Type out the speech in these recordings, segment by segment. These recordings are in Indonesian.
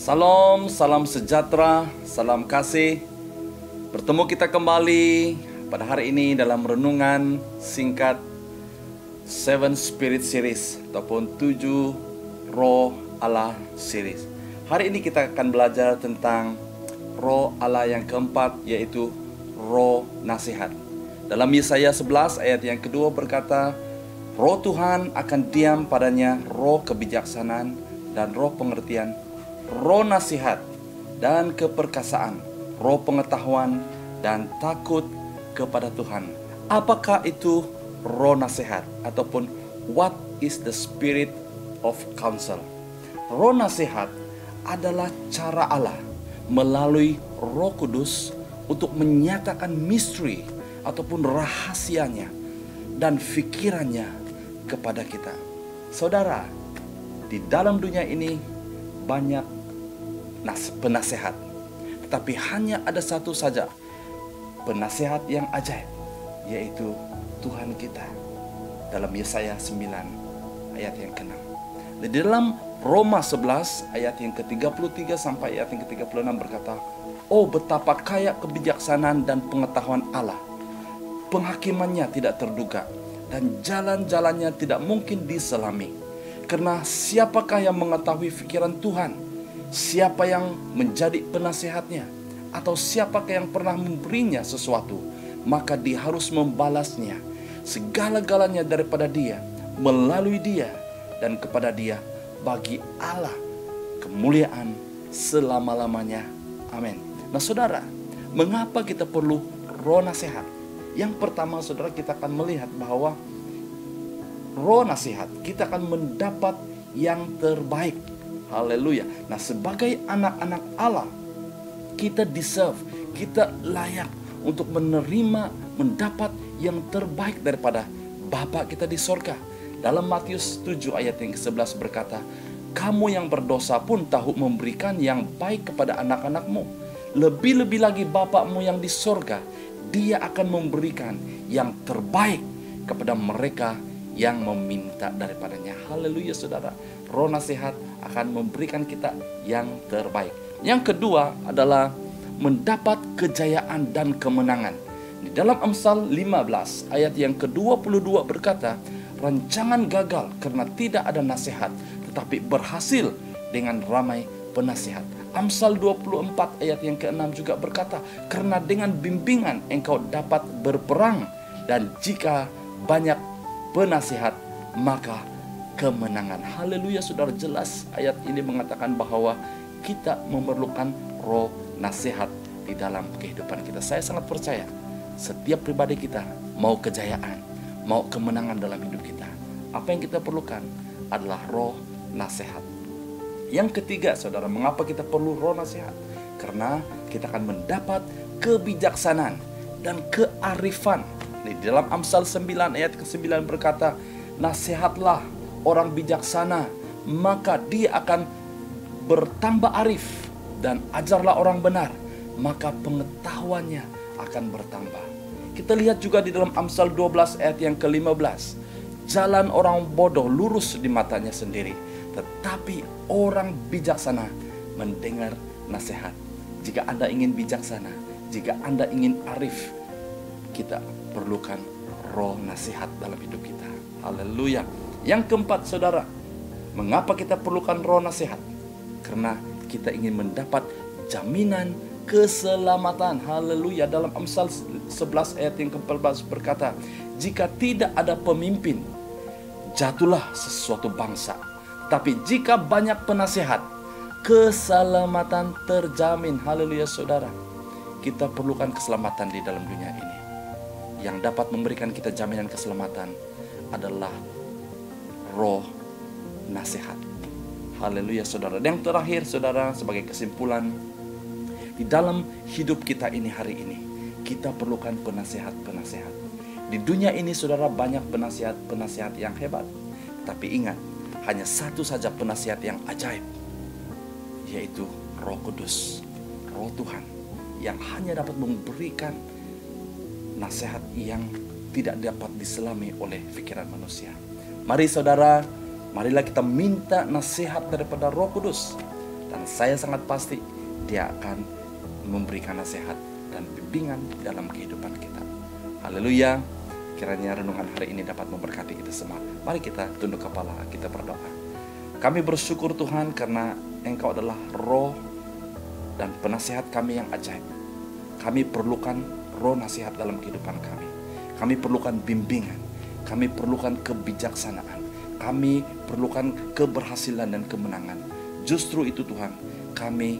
Salam, salam sejahtera, salam kasih. Bertemu kita kembali pada hari ini dalam renungan singkat Seven Spirit Series ataupun 7 Roh Allah Series. Hari ini kita akan belajar tentang Roh Allah yang keempat, yaitu Roh Nasihat. Dalam Yesaya 11 ayat yang kedua berkata, Roh Tuhan akan diam padanya, roh kebijaksanaan dan roh pengertian, roh nasihat dan keperkasaan, roh pengetahuan dan takut kepada Tuhan. Apakah itu roh nasihat ataupun what is the spirit of counsel? Roh nasihat adalah cara Allah melalui Roh Kudus untuk menyatakan misteri ataupun rahasianya dan fikirannya kepada kita. Saudara, di dalam dunia ini banyak penasehat, tetapi hanya ada satu saja penasehat yang ajaib, yaitu Tuhan kita. Dalam Yesaya 9 ayat yang ke-6. Di dalam Roma 11 ayat yang ke-33 sampai ayat yang ke-36 berkata, oh betapa kaya kebijaksanaan dan pengetahuan Allah, penghakimannya tidak terduga dan jalan-jalannya tidak mungkin diselami. Karena siapakah yang mengetahui pikiran Tuhan? Siapa yang menjadi penasehatnya? Atau siapakah yang pernah memberinya sesuatu? Maka dia harus membalasnya segala-galanya daripada dia, melalui dia, dan kepada dia bagi Allah kemuliaan selama-lamanya. Amin. Nah saudara, mengapa kita perlu roh nasihat? Yang pertama saudara, kita akan melihat bahwa roh nasihat kita akan mendapat yang terbaik. Haleluya. Nah sebagai anak-anak Allah, kita deserve, kita layak untuk menerima, mendapat yang terbaik daripada Bapa kita di sorga. Dalam Matius 7 ayat yang ke-11 berkata, kamu yang berdosa pun tahu memberikan yang baik kepada anak-anakmu. Lebih-lebih lagi Bapamu yang di sorga, Dia akan memberikan yang terbaik kepada mereka yang meminta daripadanya. Haleluya saudara. Roh nasihat akan memberikan kita yang terbaik. Yang kedua adalah mendapat kejayaan dan kemenangan. Di dalam Amsal 15 ayat yang ke-22 berkata, rancangan gagal karena tidak ada nasihat, tetapi berhasil dengan ramai penasihat. Amsal 24 ayat yang ke-6 juga berkata, karena dengan bimbingan engkau dapat berperang, dan jika banyak penasihat maka kemenangan. Haleluya saudara, jelas ayat ini mengatakan bahwa kita memerlukan roh nasihat di dalam kehidupan kita. Saya sangat percaya setiap pribadi kita mau kejayaan, mau kemenangan dalam hidup kita, apa yang kita perlukan adalah roh nasihat. Yang ketiga saudara, mengapa kita perlu roh nasihat? Karena kita akan mendapat kebijaksanaan dan kearifan. Di dalam Amsal 9 ayat ke-9 berkata, nasihatlah orang bijaksana, maka dia akan bertambah arif, dan ajarlah orang benar, maka pengetahuannya akan bertambah. Kita lihat juga di dalam Amsal 12 ayat yang ke-15, jalan orang bodoh lurus di matanya sendiri, tetapi orang bijaksana mendengar nasihat. Jika Anda ingin bijaksana, jika Anda ingin arif, kita perlukan roh nasihat dalam hidup kita. Haleluya. Yang keempat saudara, mengapa kita perlukan roh nasihat? Karena kita ingin mendapat jaminan keselamatan. Haleluya. Dalam Amsal 11 ayat yang ke-14 berkata, jika tidak ada pemimpin, jatuhlah sesuatu bangsa. Tapi jika banyak penasihat, keselamatan terjamin. Haleluya saudara. Kita perlukan keselamatan di dalam dunia ini. Yang dapat memberikan kita jaminan keselamatan adalah roh nasihat. Haleluya saudara. Dan yang terakhir saudara, sebagai kesimpulan, di dalam hidup kita ini hari ini, kita perlukan penasihat-penasihat. Di dunia ini saudara, banyak penasihat-penasihat yang hebat. Tapi ingat, hanya satu saja penasihat yang ajaib, yaitu Roh Kudus, Roh Tuhan, yang hanya dapat memberikan nasihat yang tidak dapat diselami oleh pikiran manusia. Mari saudara, marilah kita minta nasihat daripada Roh Kudus. Dan saya sangat pasti Dia akan memberikan nasihat dan bimbingan dalam kehidupan kita. Haleluya. Kiranya renungan hari ini dapat memberkati kita semua. Mari kita tunduk kepala, kita berdoa. Kami bersyukur Tuhan karena Engkau adalah roh dan penasihat kami yang ajaib. Kami perlukan roh nasihat dalam kehidupan kami. Kami perlukan bimbingan. Kami perlukan kebijaksanaan. Kami perlukan keberhasilan dan kemenangan. Justru itu Tuhan, kami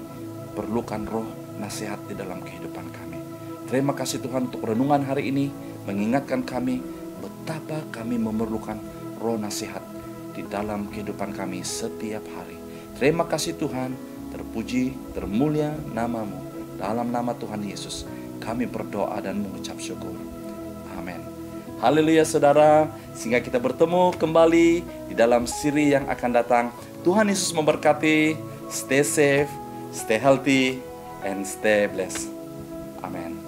perlukan roh nasihat di dalam kehidupan kami. Terima kasih Tuhan untuk renungan hari ini, mengingatkan kami betapa kami memerlukan roh nasihat di dalam kehidupan kami setiap hari. Terima kasih Tuhan, terpuji, termulia nama-Mu. Dalam nama Tuhan Yesus, kami berdoa dan mengucap syukur. Amin. Haleluya saudara, sehingga kita bertemu kembali di dalam siri yang akan datang. Tuhan Yesus memberkati. Stay safe, stay healthy, and stay blessed. Amen.